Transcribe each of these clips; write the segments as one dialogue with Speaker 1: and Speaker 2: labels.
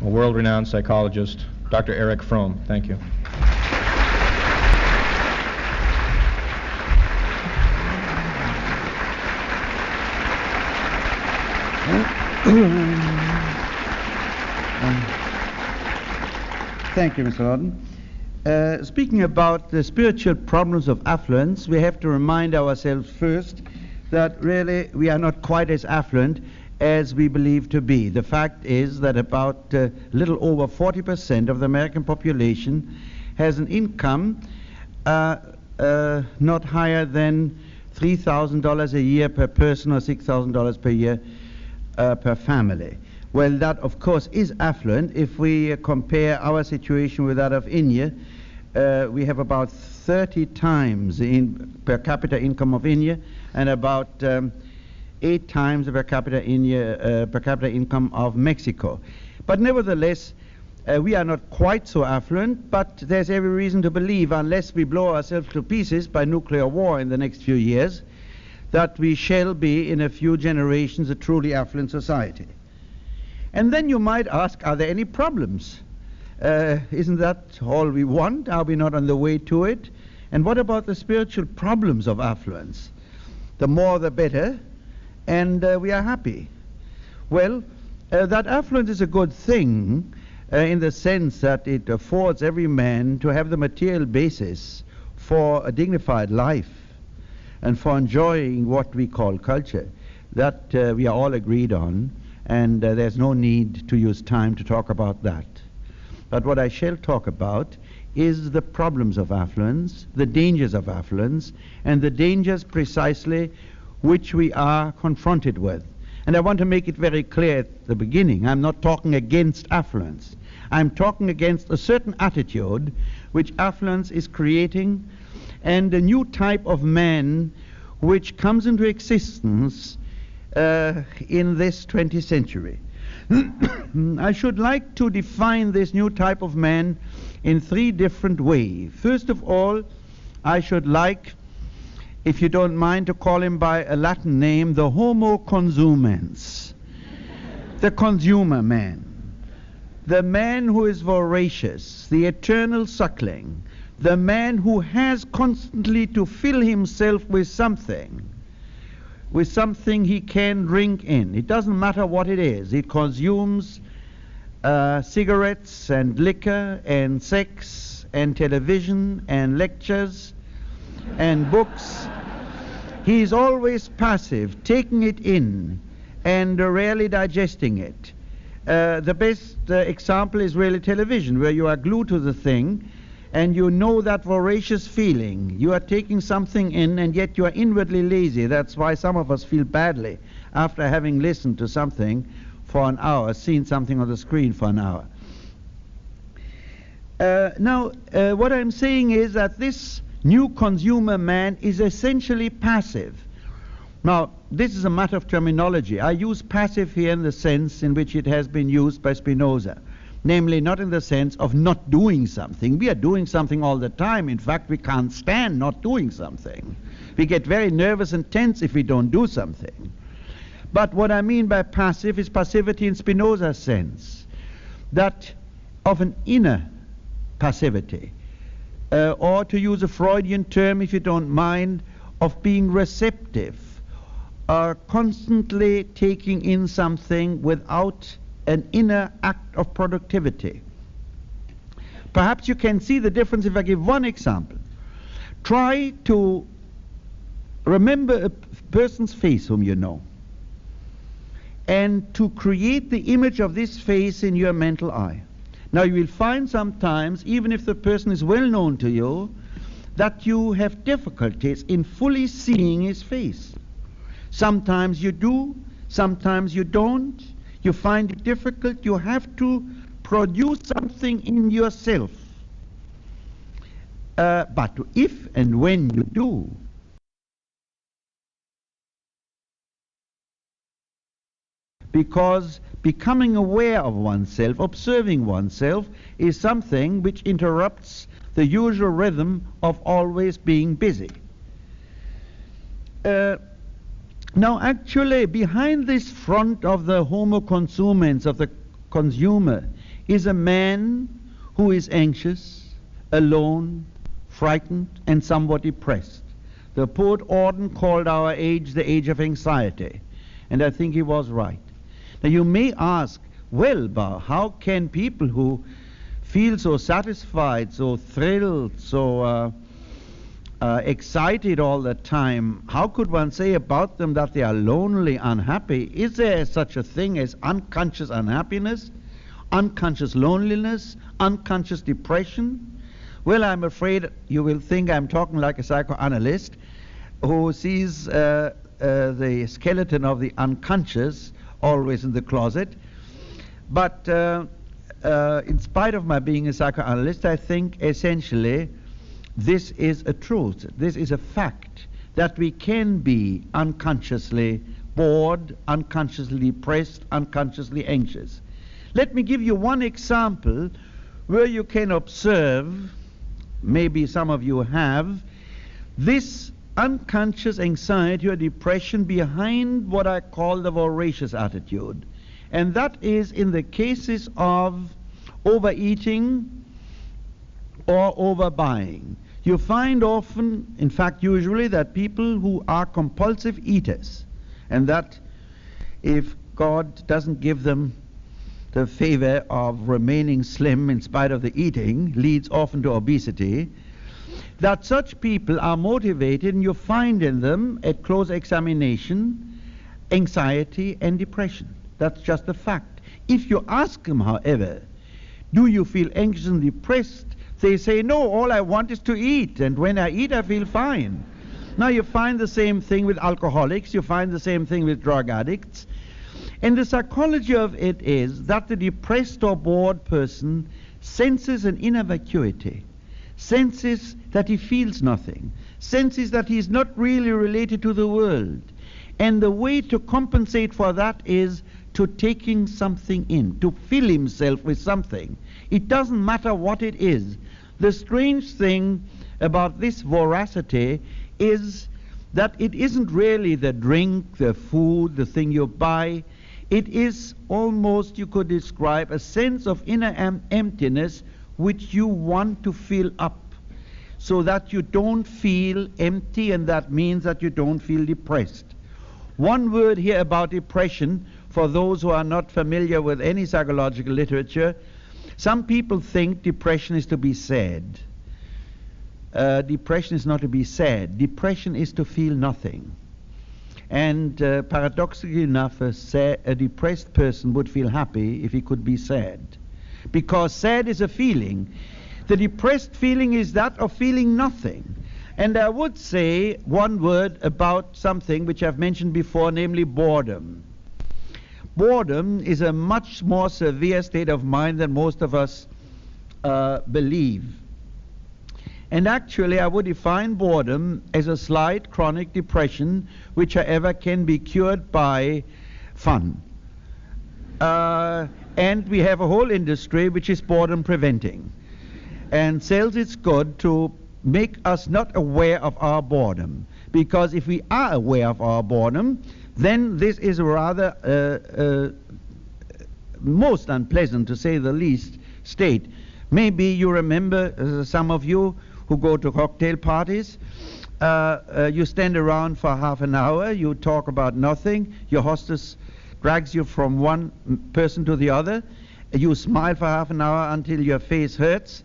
Speaker 1: a world-renowned psychologist, Dr. Erich Fromm. Thank you.
Speaker 2: Thank you, Mr. Lawton. Speaking about the spiritual problems of affluence, we have to remind ourselves first that really we are not quite as affluent as we believe to be. The fact is that about a little over 40% of the American population has an income not higher than $3,000 a year per person or $6,000 per year per family. Well, that of course is affluent. If we compare our situation with that of India, we have about 30 times the per capita income of India and about 8 times the per capita income of Mexico. But nevertheless, we are not quite so affluent, but there's every reason to believe, unless we blow ourselves to pieces by nuclear war in the next few years, that we shall be in a few generations a truly affluent society. And then you might ask, are there any problems? Isn't that all we want? Are we not on the way to it? And what about the spiritual problems of affluence? The more the better, and we are happy. Well, that affluence is a good thing in the sense that it affords every man to have the material basis for a dignified life and for enjoying what we call culture. That we are all agreed on, and there's no need to use time to talk about that. But what I shall talk about is the problems of affluence, the dangers of affluence, and the dangers precisely which we are confronted with. And I want to make it very clear at the beginning, I'm not talking against affluence. I'm talking against a certain attitude which affluence is creating, and a new type of man which comes into existence in this 20th century. I should like to define this new type of man in 3 different ways. First of all, I should like, if you don't mind, to call him by a Latin name, the homo consumens, the consumer man, the man who is voracious, the eternal suckling, the man who has constantly to fill himself with something he can drink in. It doesn't matter what it is. It consumes cigarettes and liquor and sex and television and lectures and books. He's always passive, taking it in and rarely digesting it. The best example is really television, where you are glued to the thing and you know that voracious feeling. You are taking something in and yet you are inwardly lazy. That's why some of us feel badly after having listened to something for an hour, seen something on the screen for an hour. Now, what I'm saying is that this new consumer man is essentially passive. Now, this is a matter of terminology. I use passive here in the sense in which it has been used by Spinoza. Namely, not in the sense of not doing something. We are doing something all the time. In fact, we can't stand not doing something. We get very nervous and tense if we don't do something. But what I mean by passive is passivity in Spinoza's sense, that of an inner passivity, or to use a Freudian term, if you don't mind, of being receptive, constantly taking in something without an inner act of productivity. Perhaps you can see the difference if I give one example. Try to remember a person's face whom you know, and to create the image of this face in your mental eye. Now you will find sometimes, even if the person is well known to you, that you have difficulties in fully seeing his face. Sometimes you do, sometimes you don't. You find it difficult. You have to produce something in yourself. But if and when you do, because becoming aware of oneself, observing oneself, is something which interrupts the usual rhythm of always being busy. Now actually, behind this front of the homo consumens, of the consumer is a man who is anxious, alone, frightened, and somewhat depressed. The poet Auden called our age the age of anxiety, and I think he was right. Now you may ask, well, how can people who feel so satisfied, so thrilled, so excited all the time, how could one say about them that they are lonely, unhappy? Is there such a thing as unconscious unhappiness, unconscious loneliness, unconscious depression? Well, I'm afraid you will think I'm talking like a psychoanalyst who sees the skeleton of the unconscious always in the closet. But in spite of my being a psychoanalyst, I think essentially this is a truth. This is a fact that we can be unconsciously bored, unconsciously depressed, unconsciously anxious. Let me give you one example where you can observe, maybe some of you have, this unconscious anxiety or depression behind what I call the voracious attitude. And that is in the cases of overeating or overbuying. You find often, in fact usually, that people who are compulsive eaters, and that if God doesn't give them the favor of remaining slim in spite of the eating, leads often to obesity, that such people are motivated, and you find in them, at close examination, anxiety and depression. That's just a fact. If you ask them, however, do you feel anxious and depressed, they say, no, all I want is to eat, and when I eat I feel fine. Now you find the same thing with alcoholics, you find the same thing with drug addicts, and the psychology of it is that the depressed or bored person senses an inner vacuity, senses that he feels nothing, senses that he is not really related to the world. And the way to compensate for that is to taking something in, to fill himself with something. It doesn't matter what it is. The strange thing about this voracity is that it isn't really the drink, the food, the thing you buy. It is almost, you could describe, a sense of inner emptiness which you want to fill up, so that you don't feel empty, and that means that you don't feel depressed. One word here about depression, for those who are not familiar with any psychological literature. Some people think depression is to be sad. Depression is not to be sad. Depression is to feel nothing. And paradoxically enough, a depressed person would feel happy if he could be sad, because sad is a feeling. The depressed feeling is that of feeling nothing. And I would say one word about something which I've mentioned before, namely boredom. Boredom is a much more severe state of mind than most of us believe. And actually I would define boredom as a slight chronic depression which, however, can be cured by fun. And we have a whole industry which is boredom preventing, and sells its good to make us not aware of our boredom. Because if we are aware of our boredom, then this is rather most unpleasant, to say the least, state. Maybe you remember, some of you who go to cocktail parties, you stand around for half an hour, you talk about nothing, your hostess drags you from one person to the other, you smile for half an hour until your face hurts.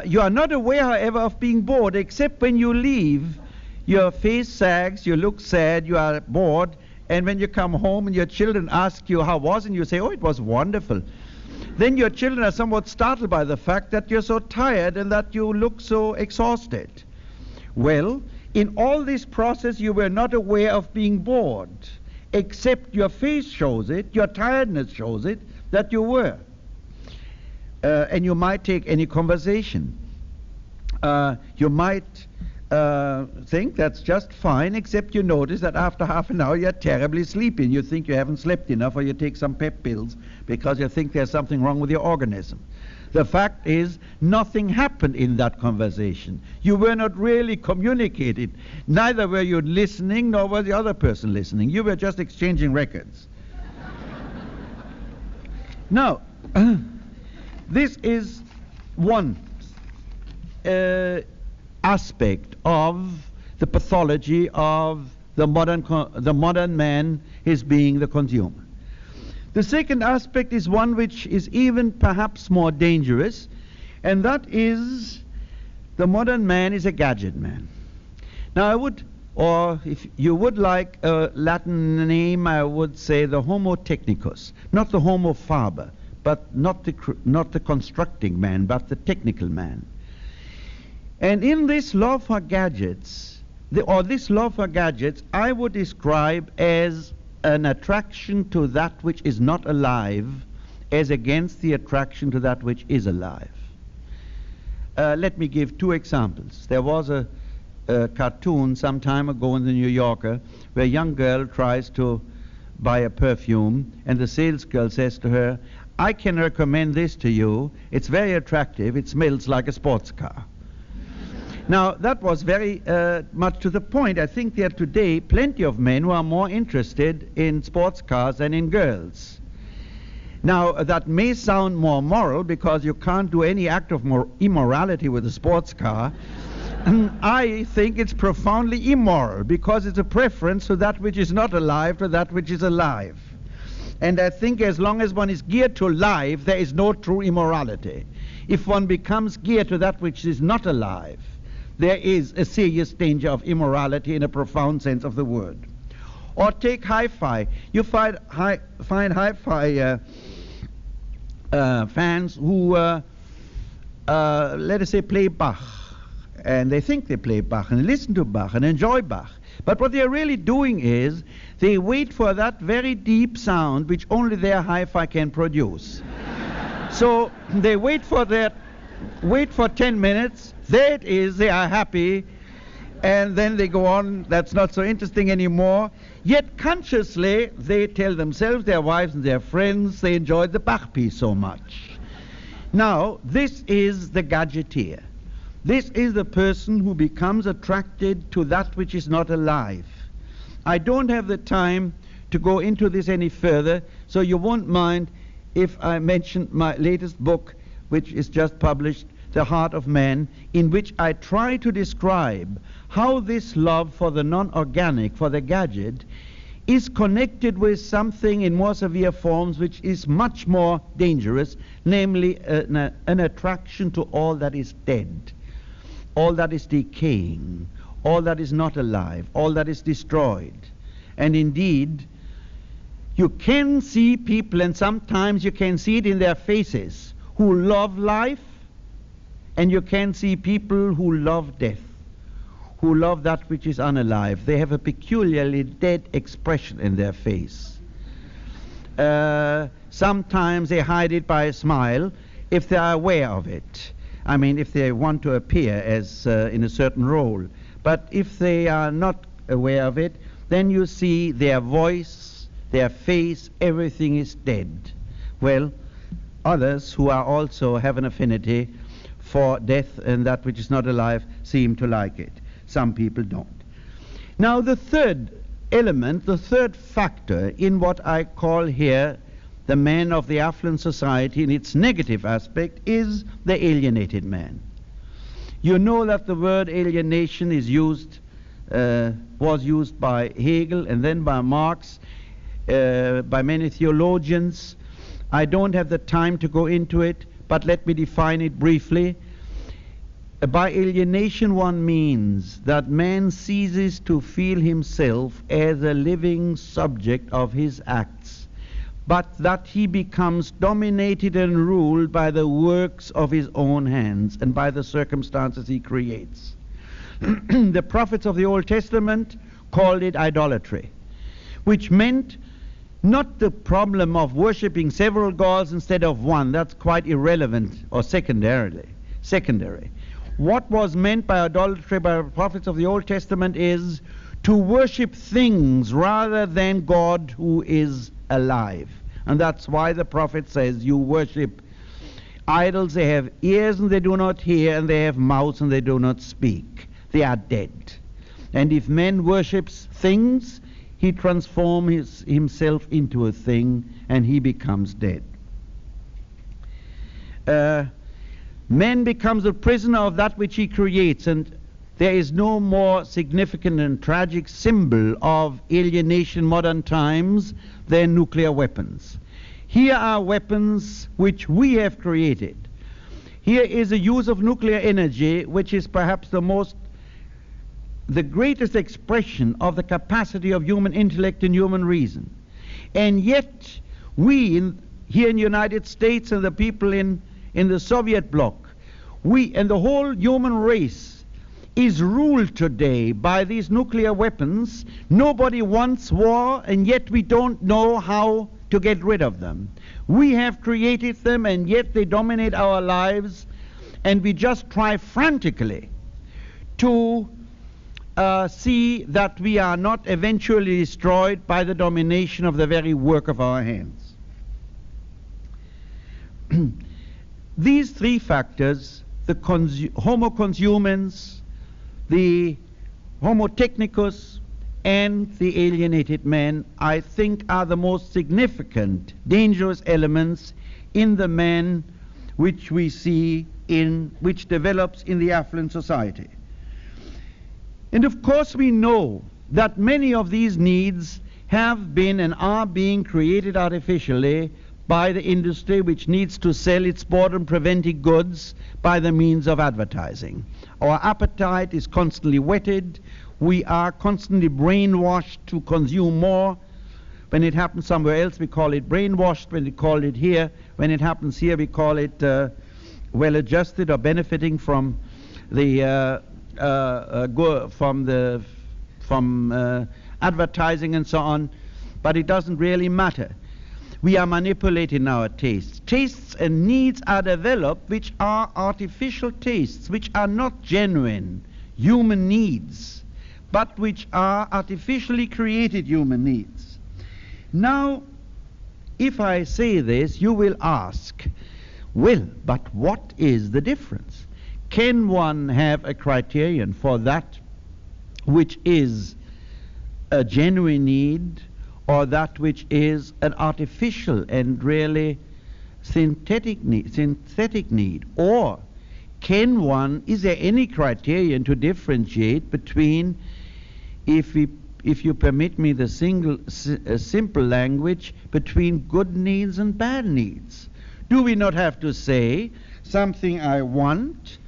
Speaker 2: You are not aware, however, of being bored, except when you leave, your face sags, you look sad, you are bored, and when you come home and your children ask you how was it, and you say, oh, it was wonderful. Then your children are somewhat startled by the fact that you're so tired and that you look so exhausted. Well, in all this process you were not aware of being bored, except your face shows it, your tiredness shows it, that you were. And you might take any conversation. You might think that's just fine, except you notice that after half an hour you're terribly sleepy. You think you haven't slept enough, or you take some pep pills because you think there's something wrong with your organism. The fact is, nothing happened in that conversation. You were not really communicating. Neither were you listening, nor was the other person listening. You were just exchanging records. Now, this is one aspect of the pathology of the modern man, his being the consumer. The second aspect is one which is even perhaps more dangerous, and that is the modern man is a gadget man. Now I would, or if you would like a Latin name, I would say the homo technicus, not the homo faber, but not the constructing man, but the technical man. And in this love for gadgets, this love for gadgets, I would describe as an attraction to that which is not alive as against the attraction to that which is alive. Let me give two examples. There was a cartoon some time ago in the New Yorker where a young girl tries to buy a perfume, and the salesgirl says to her, "I can recommend this to you. It's very attractive. It smells like a sports car." Now, that was very much to the point. I think there are today plenty of men who are more interested in sports cars than in girls. Now, that may sound more moral because you can't do any act of immorality with a sports car. I think it's profoundly immoral because it's a preference to that which is not alive to that which is alive. And I think as long as one is geared to life, there is no true immorality. If one becomes geared to that which is not alive, there is a serious danger of immorality in a profound sense of the word. Or take hi-fi. You find hi-fi fans who, let us say, play Bach. And they think they play Bach and listen to Bach and enjoy Bach. But what they're really doing is they wait for that very deep sound which only their hi-fi can produce. So they wait for 10 minutes, there it is, they are happy, and then they go on, that's not so interesting anymore. Yet consciously they tell themselves, their wives and their friends, they enjoyed the Bach piece so much. Now, this is the gadgeteer. This is the person who becomes attracted to that which is not alive. I don't have the time to go into this any further, so you won't mind if I mention my latest book, which is just published, The Heart of Man, in which I try to describe how this love for the non-organic, for the gadget, is connected with something in more severe forms which is much more dangerous, namely an attraction to all that is dead, all that is decaying, all that is not alive, all that is destroyed. And indeed, you can see people, and sometimes you can see it in their faces, who love life, and you can see people who love death, who love that which is unalive. They have a peculiarly dead expression in their face. Sometimes they hide it by a smile if they are aware of it. I mean, if they want to appear as in a certain role. But if they are not aware of it, then you see their voice, their face, everything is dead. Well, others who are also have an affinity for death and that which is not alive seem to like it. Some people don't. Now the third element, the third factor in what I call here the man of the affluent society in its negative aspect is the alienated man. You know that the word alienation is used, was used by Hegel and then by Marx, by many theologians. I don't have the time to go into it, but let me define it briefly. By alienation one means that man ceases to feel himself as a living subject of his acts, but that he becomes dominated and ruled by the works of his own hands and by the circumstances he creates. The prophets of the Old Testament called it idolatry, which meant not the problem of worshipping several gods instead of one. That's quite irrelevant or secondary. What was meant by idolatry by the prophets of the Old Testament is to worship things rather than God who is alive. And that's why the prophet says you worship idols. They have ears and they do not hear, and they have mouths and they do not speak. They are dead. And if man worships things, he transforms himself into a thing and he becomes dead. Man becomes a prisoner of that which he creates, and there is no more significant and tragic symbol of alienation in modern times than nuclear weapons. Here are weapons which we have created. Here is a use of nuclear energy which is perhaps the greatest expression of the capacity of human intellect and human reason. And yet we here in the United States and the people in the Soviet bloc, we and the whole human race is ruled today by these nuclear weapons. Nobody wants war, and yet we don't know how to get rid of them. We have created them, and yet they dominate our lives, and we just try frantically to see that we are not eventually destroyed by the domination of the very work of our hands. These three factors, the homo consumens, the homo technicus, and the alienated man, I think are the most significant, dangerous elements in the man which we see which develops in the affluent society. And of course we know that many of these needs have been and are being created artificially by the industry, which needs to sell its boredom-preventing goods by the means of advertising. Our appetite is constantly whetted. We are constantly brainwashed to consume more. When it happens somewhere else, we call it brainwashed. When we call it here, when it happens here, we call it well-adjusted or benefiting from the advertising and so on. But it doesn't really matter. We are manipulating our tastes. Tastes and needs are developed which are artificial tastes, which are not genuine human needs, but which are artificially created human needs. Now, if I say this, you will ask, well, but what is the difference? Can one have a criterion for that which is a genuine need, or that which is an artificial and really synthetic need? Or is there any criterion to differentiate between, if you permit me the simple language, between good needs and bad needs? Do we not have to say, something I want,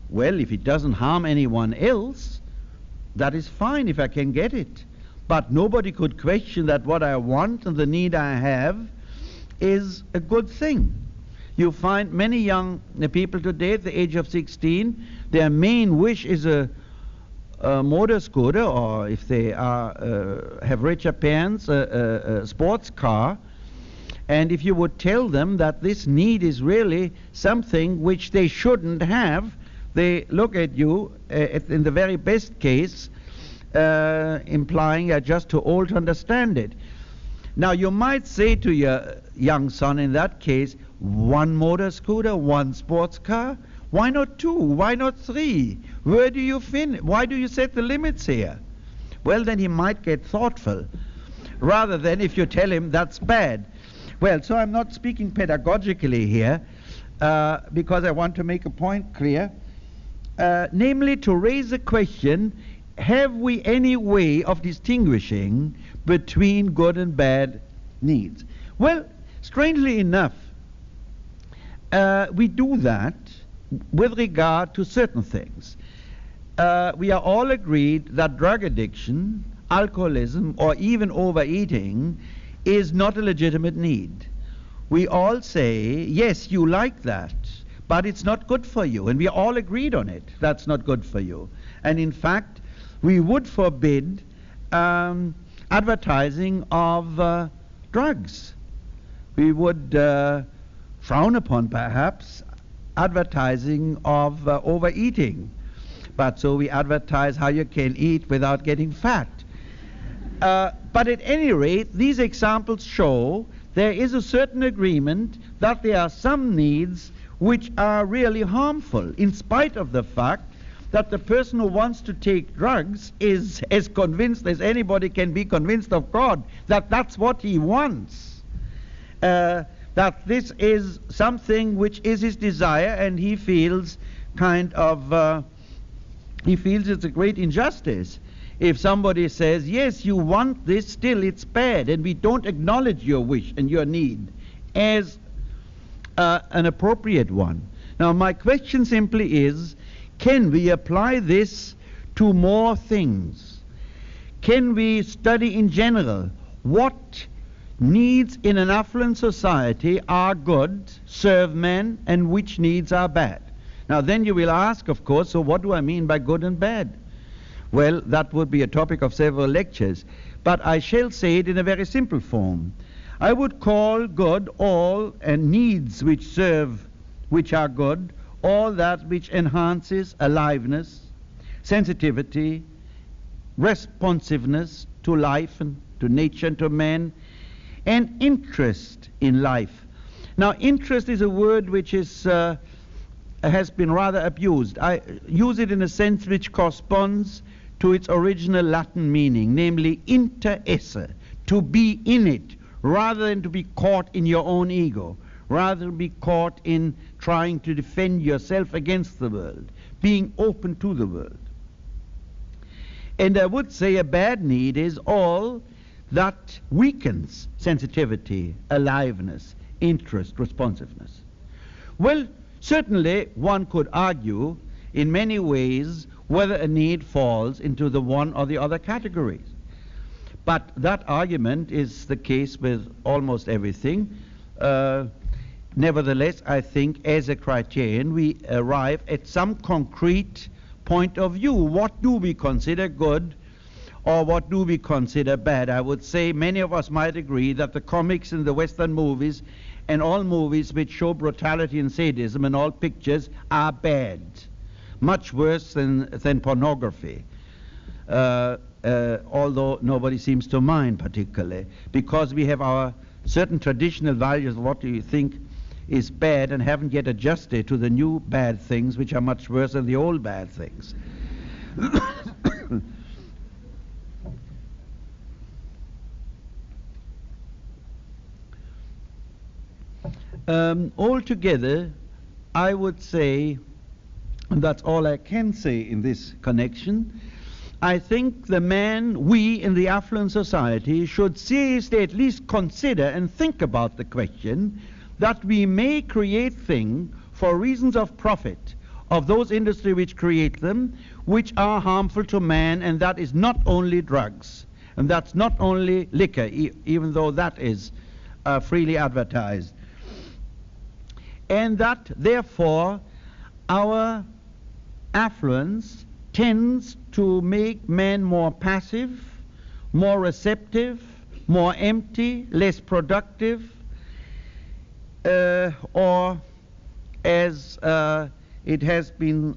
Speaker 2: well, if it doesn't harm anyone else, that is fine if I can get it. But nobody could question that what I want and the need I have is a good thing. You find many young people today at the age of 16, their main wish is a motor scooter, or if they have richer parents, a sports car. And if you would tell them that this need is really something which they shouldn't have, they look at you, in the very best case, implying you're just too old to understand it. Now you might say to your young son in that case, one motor scooter, one sports car? Why not two? Why not three? Where do you finish? Why do you set the limits here? Well, then he might get thoughtful, rather than if you tell him that's bad. Well, so I'm not speaking pedagogically here, because I want to make a point clear, namely to raise the question, have we any way of distinguishing between good and bad needs? Well, strangely enough, we do that with regard to certain things. We are all agreed that drug addiction, alcoholism, or even overeating is not a legitimate need. We all say, yes, you like that, but it's not good for you, and we all agreed on it. That's not good for you. And in fact, we would forbid advertising of drugs. We would frown upon, perhaps, advertising of overeating. But so we advertise how you can eat without getting fat. But at any rate, these examples show there is a certain agreement that there are some needs which are really harmful, in spite of the fact that the person who wants to take drugs is as convinced as anybody can be convinced of God that that's what he wants. that this is something which is his desire, and he feels it's a great injustice if somebody says, yes, you want this, still it's bad, and we don't acknowledge your wish and your need as an appropriate one. Now, my question simply is, can we apply this to more things? Can we study in general what needs in an affluent society are good, serve men, and which needs are bad? Now then you will ask, of course, so what do I mean by good and bad? Well, that would be a topic of several lectures, but I shall say it in a very simple form. I would call good all and needs which serve, which are good, all that which enhances aliveness, sensitivity, responsiveness to life and to nature and to man, and interest in life. Now, interest is a word which has been rather abused. I use it in a sense which corresponds to its original Latin meaning, namely inter esse, to be in it, rather than to be caught in your own ego, rather than be caught in trying to defend yourself against the world, being open to the world. And I would say a bad need is all that weakens sensitivity, aliveness, interest, responsiveness. Well, certainly one could argue in many ways whether a need falls into the one or the other categories. But that argument is the case with almost everything. Nevertheless, I think as a criterion we arrive at some concrete point of view. What do we consider good or what do we consider bad? I would say many of us might agree that the comics and the Western movies and all movies which show brutality and sadism and all pictures are bad, much worse than pornography, although nobody seems to mind particularly, because we have our certain traditional values of what we think is bad and haven't yet adjusted to the new bad things which are much worse than the old bad things. Altogether, I would say, and that's all I can say in this connection, I think the man, we in the affluent society, should seriously at least consider and think about the question that we may create things for reasons of profit of those industries which create them, which are harmful to man, and that is not only drugs, and that's not only liquor, even though that is freely advertised. And that, therefore, our affluence tends to make man more passive, more receptive, more empty, less productive, or as it has been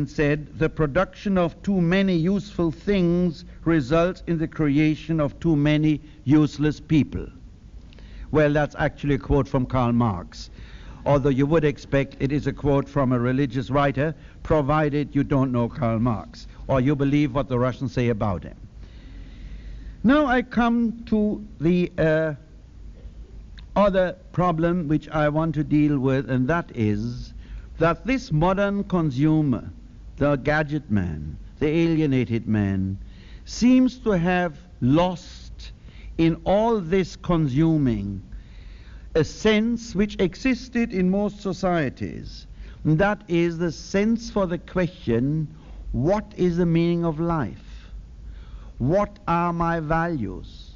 Speaker 2: said, the production of too many useful things results in the creation of too many useless people. Well, that's actually a quote from Karl Marx, although you would expect it is a quote from a religious writer, provided you don't know Karl Marx, or you believe what the Russians say about him. Now I come to the other problem which I want to deal with, and that is that this modern consumer, the gadget man, the alienated man, seems to have lost in all this consuming a sense which existed in most societies, and that is the sense for the question, what is the meaning of life? What are my values?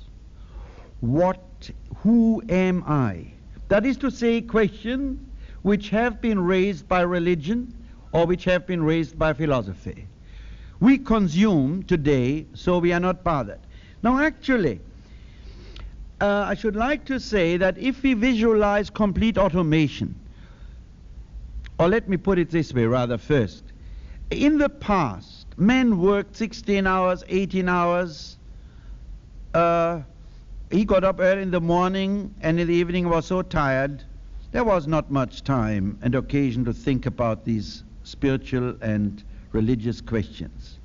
Speaker 2: Who am I? That is to say, questions which have been raised by religion or which have been raised by philosophy. We consume today, so we are not bothered. Now actually, I should like to say that if we visualize complete automation, or let me put it this way rather first, in the past, men worked 16 hours, 18 hours, he got up early in the morning and in the evening was so tired, there was not much time and occasion to think about these spiritual and religious questions.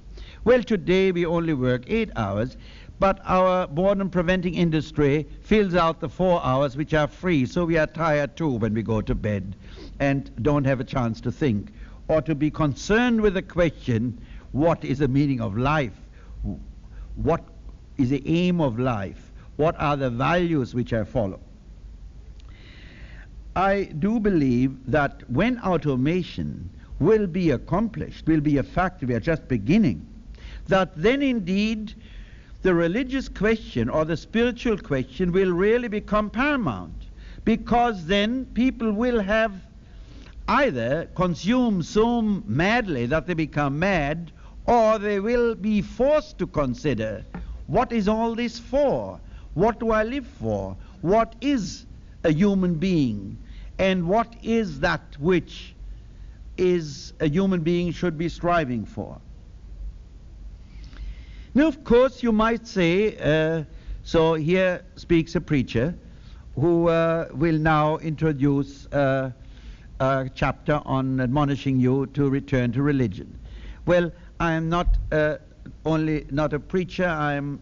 Speaker 2: Well, today we only work 8 hours, but our boredom-preventing industry fills out the 4 hours which are free, so we are tired too when we go to bed and don't have a chance to think, or to be concerned with the question, what is the meaning of life? What is the aim of life? What are the values which I follow? I do believe that when automation will be accomplished, will be a fact, we are just beginning, that then indeed the religious question or the spiritual question will really become paramount, because then people will have either consumed so madly that they become mad, or they will be forced to consider, what is all this for? What do I live for? What is a human being? And what is that which is a human being should be striving for? Now, of course, you might say, so here speaks a preacher who will now introduce a chapter on admonishing you to return to religion. Well, I am not only not a preacher, I am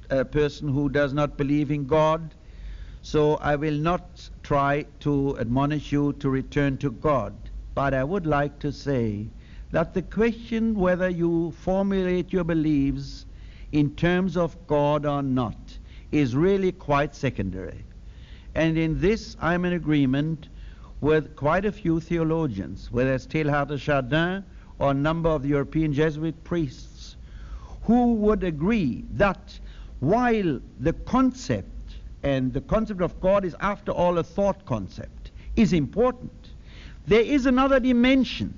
Speaker 2: a person who does not believe in God, so I will not try to admonish you to return to God. But I would like to say that the question whether you formulate your beliefs in terms of God or not is really quite secondary. And in this I'm in agreement with quite a few theologians, whether it's Teilhard de Chardin or a number of the European Jesuit priests, who would agree that while the concept, and the concept of God is after all a thought concept, is important, there is another dimension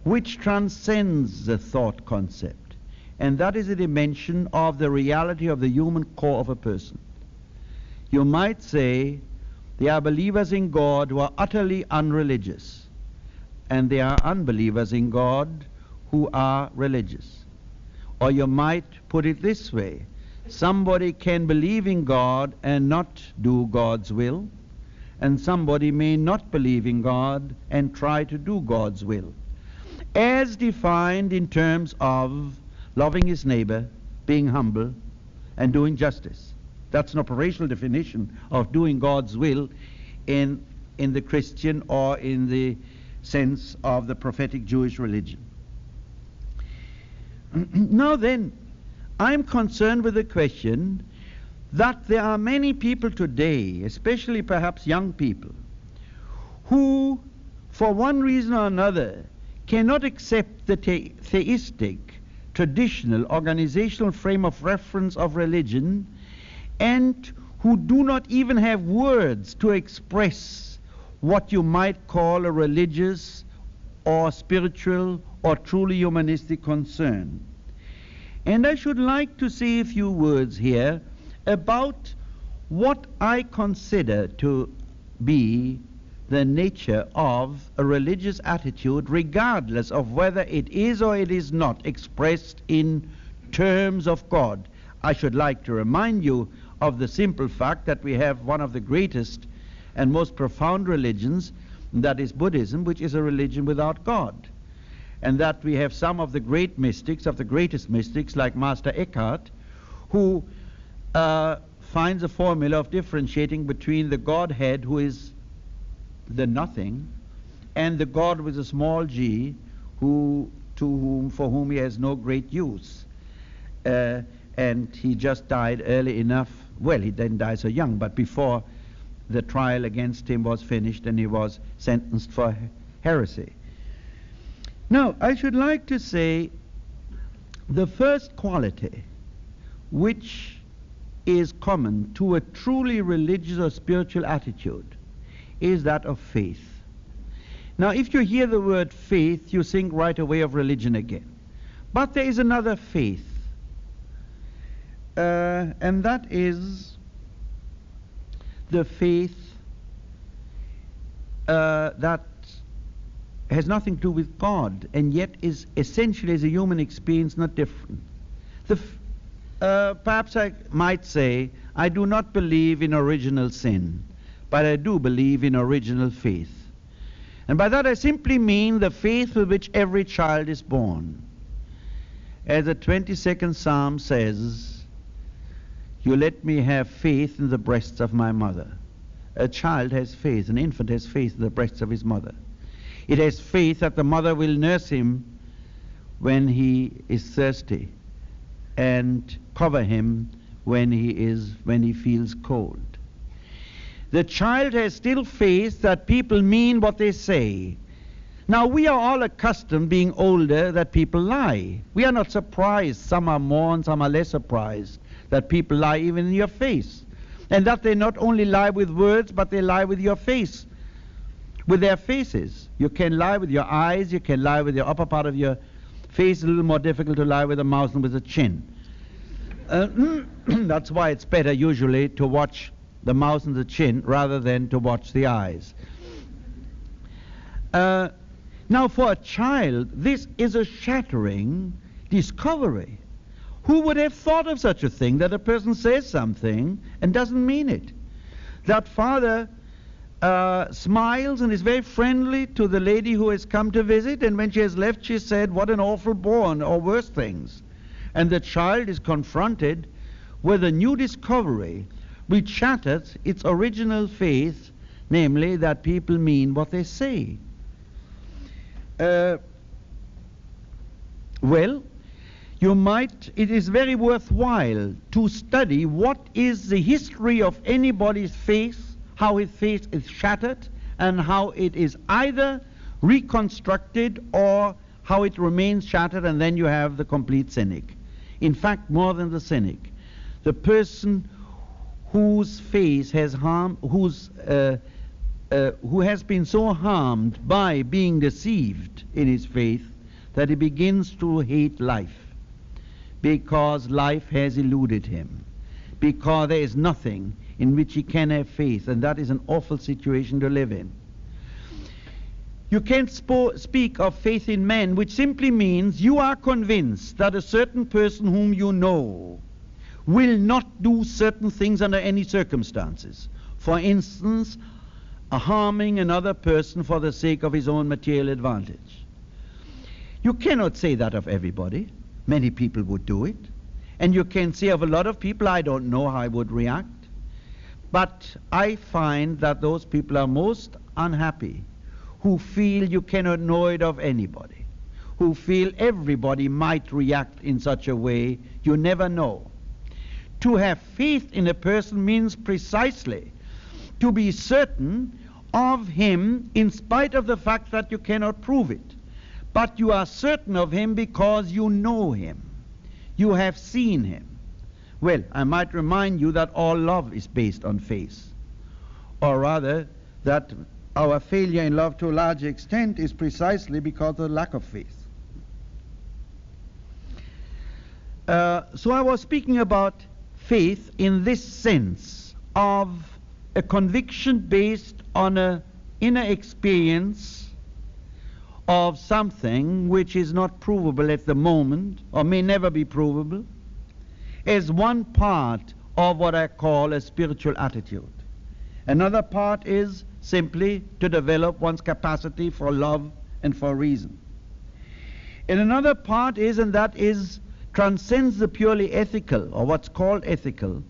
Speaker 2: which transcends the thought concept, and that is the dimension of the reality of the human core of a person. You might say there are believers in God who are utterly unreligious, and there are unbelievers in God who are religious. Or you might put it this way: somebody can believe in God and not do God's will, and somebody may not believe in God and try to do God's will, as defined in terms of loving his neighbor, being humble, and doing justice. That's an operational definition of doing God's will in the Christian or in the sense of the prophetic Jewish religion. Now then, I'm concerned with the question that there are many people today, especially perhaps young people, who, for one reason or another, cannot accept the theistic, traditional, organizational frame of reference of religion, and who do not even have words to express what you might call a religious or spiritual or truly humanistic concern. And I should like to say a few words here about what I consider to be the nature of a religious attitude, regardless of whether it is or it is not expressed in terms of God. I should like to remind you of the simple fact that we have one of the greatest and most profound religions, that is Buddhism, which is a religion without God. And that we have some of the great mystics, of the greatest mystics, like Master Eckhart, who finds a formula of differentiating between the Godhead, who is the nothing, and the God with a small g, for whom he has no great use. And he just died early enough. Well, he didn't die so young, but before the trial against him was finished and he was sentenced for heresy. Now, I should like to say the first quality which is common to a truly religious or spiritual attitude is that of faith. Now, if you hear the word faith, you think right away of religion again. But there is another faith, and that is the faith that has nothing to do with God, and yet is essentially, as a human experience, not different. Perhaps I might say, I do not believe in original sin, but I do believe in original faith. And by that I simply mean the faith with which every child is born. As the 22nd Psalm says, you let me have faith in the breasts of my mother. A child has faith, an infant has faith in the breasts of his mother. It has faith that the mother will nurse him when he is thirsty and cover him when he feels cold. The child has still faith that people mean what they say. Now, we are all accustomed, being older, that people lie. We are not surprised. Some are more and some are less surprised that people lie even in your face. And that they not only lie with words, but they lie with your face, with their faces. You can lie with your eyes, you can lie with your upper part of your face. A little more difficult to lie with the mouth and with the chin. That's why it's better usually to watch the mouth and the chin rather than to watch the eyes. Now, for a child, this is a shattering discovery. Who would have thought of such a thing, that a person says something and doesn't mean it? That father smiles and is very friendly to the lady who has come to visit, and when she has left, she said, "What an awful bore," or worse things. And the child is confronted with a new discovery which shatters its original faith, namely that people mean what they say. Well, it is very worthwhile to study what is the history of anybody's faith, how his faith is shattered, and how it is either reconstructed or how it remains shattered, and then you have the complete cynic. In fact, more than the cynic, the person whose faith has who has been so harmed by being deceived in his faith that he begins to hate life, because life has eluded him, because there is nothing in which he can have faith, and that is an awful situation to live in. You can't speak of faith in men, which simply means you are convinced that a certain person whom you know will not do certain things under any circumstances. For instance, harming another person for the sake of his own material advantage. You cannot say that of everybody. Many people would do it. And you can say of a lot of people, I don't know how I would react. But I find that those people are most unhappy who feel you cannot know it of anybody, who feel everybody might react in such a way, you never know. To have faith in a person means precisely to be certain of him in spite of the fact that you cannot prove it. But you are certain of him because you know him. You have seen him. Well, I might remind you that all love is based on faith. Or rather, that our failure in love to a large extent is precisely because of the lack of faith. So I was speaking about faith in this sense of a conviction based on an inner experience of something which is not provable at the moment, or may never be provable, as one part of what I call a spiritual attitude. Another part is simply to develop one's capacity for love and for reason. And another part is, and that is, transcends the purely ethical, or what's called ethical,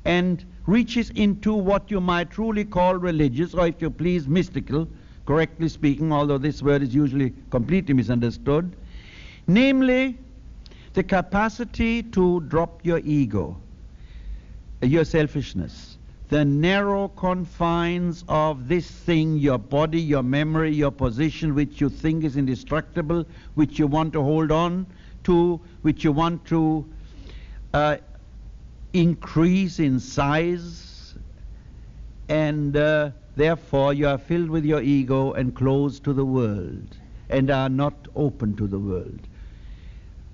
Speaker 2: and reaches into what you might truly call religious, or if you please, mystical, correctly speaking, although this word is usually completely misunderstood, namely the capacity to drop your ego, your selfishness, the narrow confines of this thing, your body, your memory, your position, which you think is indestructible, which you want to hold on to, which you want to increase in size, and therefore you are filled with your ego and closed to the world and are not open to the world.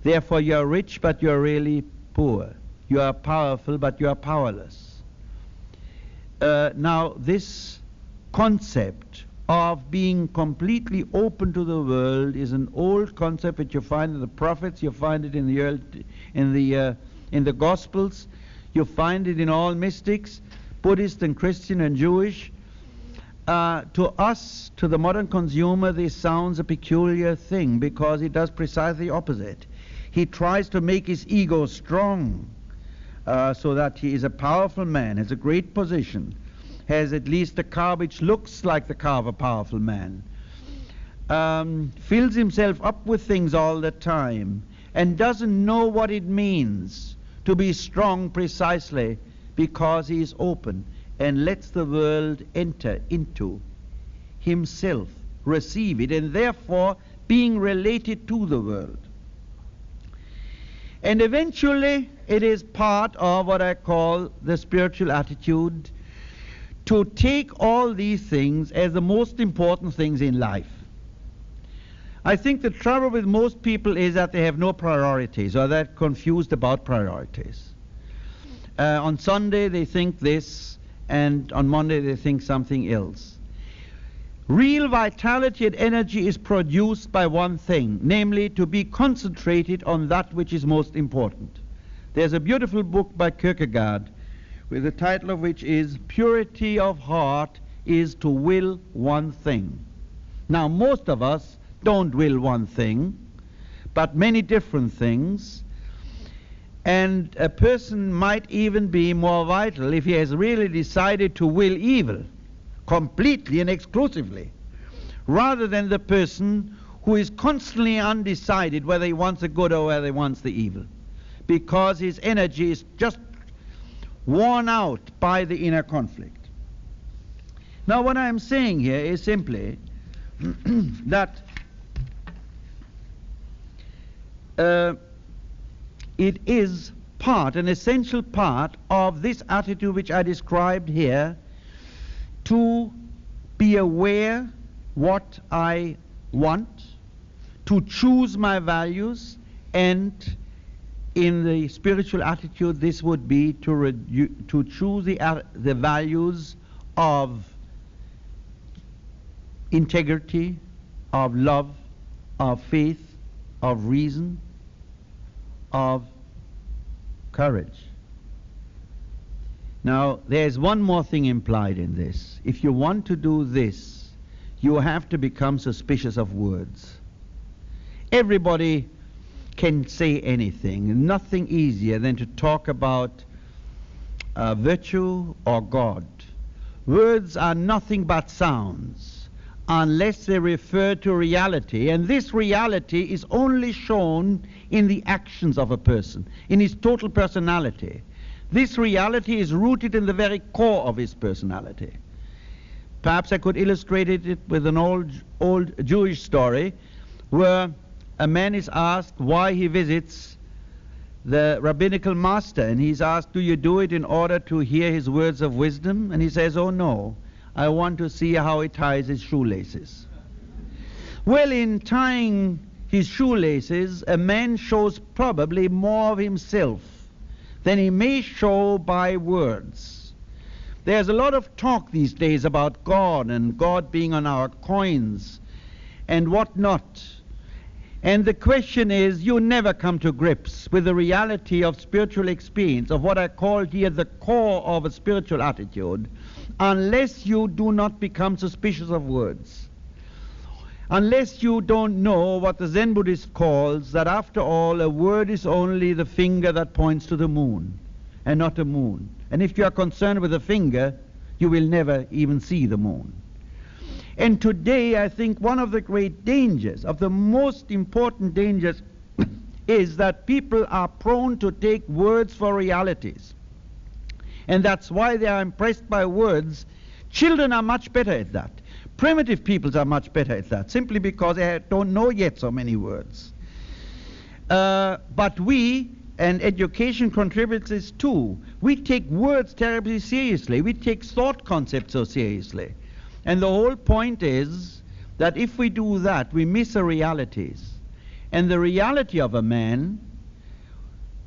Speaker 2: Therefore you are rich, but you are really poor. You are powerful, but you are powerless. Now this concept of being completely open to the world is an old concept which you find in the prophets, you find it in the Gospels, you find it in all mystics, Buddhist and Christian and Jewish. To us, to the modern consumer, this sounds a peculiar thing because it does precisely the opposite. He tries to make his ego strong so that he is a powerful man, has a great position, has at least a car which looks like the car of a powerful man, fills himself up with things all the time, and doesn't know what it means to be strong precisely because he is open and lets the world enter into himself, receive it, and therefore being related to the world. And eventually it is part of what I call the spiritual attitude to take all these things as the most important things in life. I think the trouble with most people is that they have no priorities, or they're confused about priorities. On Sunday they think this, and on Monday they think something else. Real vitality and energy is produced by one thing, namely to be concentrated on that which is most important. There's a beautiful book by Kierkegaard, with the title of which is Purity of Heart is to Will One Thing. Now, most of us don't will one thing, but many different things, and a person might even be more vital if he has really decided to will evil completely and exclusively, rather than the person who is constantly undecided whether he wants the good or whether he wants the evil, because his energy is just worn out by the inner conflict. Now, what I am saying here is simply that it is an essential part of this attitude which I described here, to be aware what I want, to choose my values, and in the spiritual attitude this would be to choose the values of integrity, of love, of faith, of reason, of courage. Now, there's one more thing implied in this. If you want to do this, you have to become suspicious of words. Everybody can say anything. Nothing easier than to talk about virtue or God. Words are nothing but sounds, unless they refer to reality, and this reality is only shown in the actions of a person, in his total personality. This reality is rooted in the very core of his personality. Perhaps I could illustrate it with an old Jewish story, where a man is asked why he visits the rabbinical master, and he's asked, do you do it in order to hear his words of wisdom? And he says, oh no, I want to see how he ties his shoelaces. Well, in tying his shoelaces, a man shows probably more of himself than he may show by words. There's a lot of talk these days about God, and God being on our coins and what not. And the question is, you never come to grips with the reality of spiritual experience, of what I call here the core of a spiritual attitude, unless you do not become suspicious of words. Unless you don't know what the Zen Buddhist calls that after all a word is only the finger that points to the moon and not the moon. And if you are concerned with the finger, you will never even see the moon. And today I think one of the great dangers, of the most important dangers, is that people are prone to take words for realities. And that's why they are impressed by words. Children are much better at that. Primitive peoples are much better at that, simply because they don't know yet so many words. But we, and education contributes this too, we take words terribly seriously. We take thought concepts so seriously. And the whole point is that if we do that, we miss the realities. And the reality of a man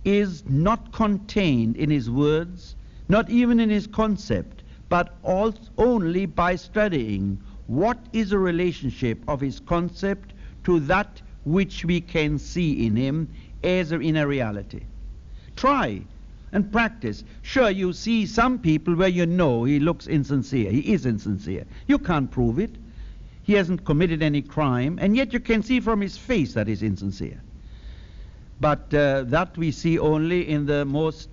Speaker 2: is not contained in his words, not even in his concept, but only by studying what is the relationship of his concept to that which we can see in him as an inner reality. Try and practice. Sure, you see some people where you know he looks insincere. He is insincere. You can't prove it. He hasn't committed any crime, and yet you can see from his face that he's insincere. But that we see only in the most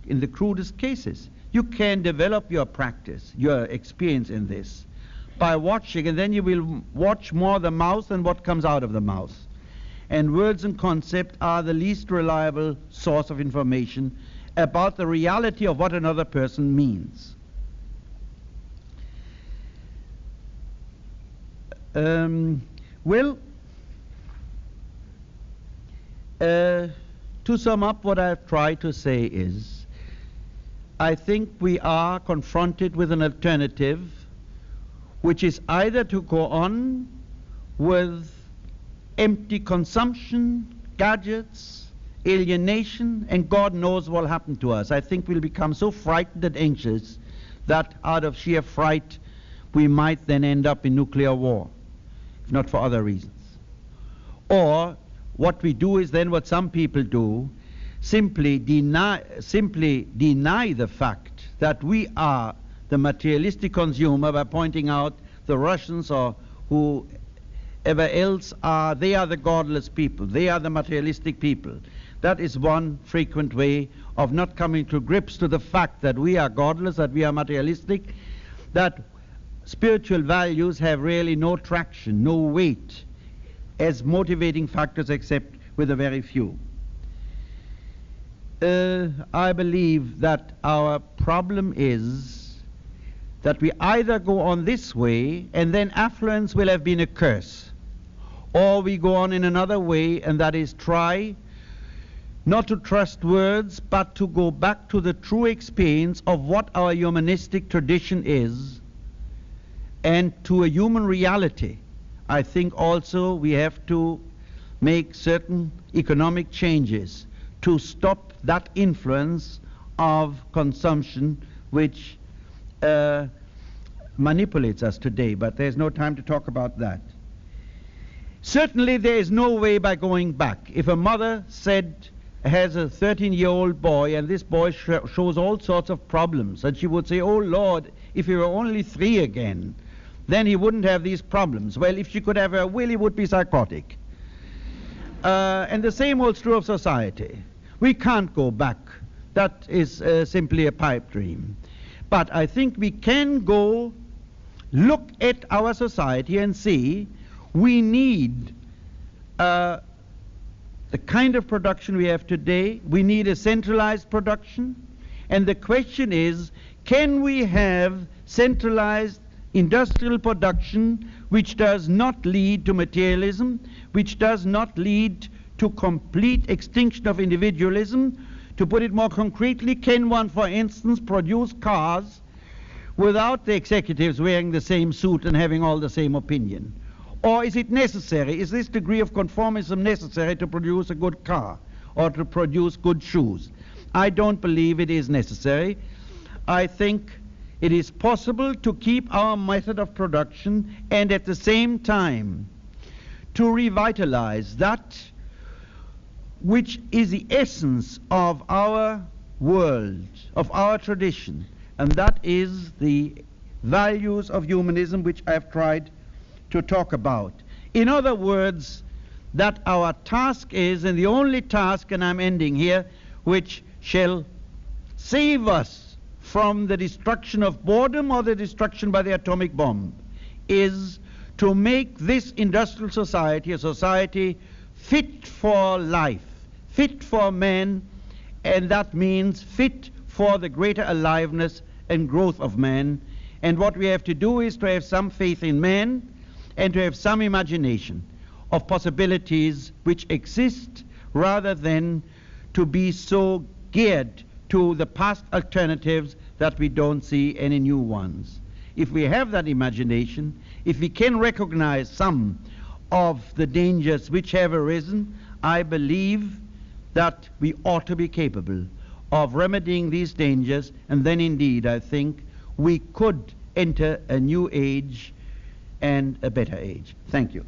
Speaker 2: in the crudest cases. You can develop your practice, your experience in this, by watching, and then you will watch more the mouth than what comes out of the mouth. And words and concepts are the least reliable source of information about the reality of what another person means. To sum up, what I've tried to say is, I think we are confronted with an alternative, which is either to go on with empty consumption, gadgets, alienation, and God knows what will happen to us. I think we'll become so frightened and anxious that out of sheer fright we might then end up in nuclear war, if not for other reasons. Or what we do is then what some people do, simply deny the fact that we are the materialistic consumer by pointing out the Russians or whoever else are, they are the godless people, they are the materialistic people. That is one frequent way of not coming to grips to the fact that we are godless, that we are materialistic, that spiritual values have really no traction, no weight as motivating factors except with a very few. I believe that our problem is that we either go on this way and then affluence will have been a curse, or we go on in another way, and that is try not to trust words but to go back to the true experience of what our humanistic tradition is and to a human reality. I think also we have to make certain economic changes to stop that influence of consumption which manipulates us today, but there's no time to talk about that. Certainly there is no way by going back. If a mother has a 13-year-old boy and this boy shows all sorts of problems, and she would say, oh Lord, if he were only 3 again, then he wouldn't have these problems. Well, if she could have her will, he would be psychotic. And the same holds true of society. We can't go back. That is simply a pipe dream. But I think we can go look at our society and see we need the kind of production we have today. We need a centralized production. And the question is, can we have centralized industrial production which does not lead to materialism, which does not lead to complete extinction of individualism? To put it more concretely, can one, for instance, produce cars without the executives wearing the same suit and having all the same opinion? Or is it necessary, is this degree of conformism necessary to produce a good car or to produce good shoes? I don't believe it is necessary. I think it is possible to keep our method of production and at the same time to revitalize that which is the essence of our world, of our tradition, and that is the values of humanism which I've tried to talk about. In other words, that our task is, and the only task, and I'm ending here, which shall save us from the destruction of boredom or the destruction by the atomic bomb, is to make this industrial society a society fit for life, fit for man, and that means fit for the greater aliveness and growth of man. And what we have to do is to have some faith in man and to have some imagination of possibilities which exist, rather than to be so geared to the past alternatives that we don't see any new ones. If we have that imagination, if we can recognize some of the dangers which have arisen, I believe that we ought to be capable of remedying these dangers, and then indeed I think we could enter a new age and a better age. Thank you.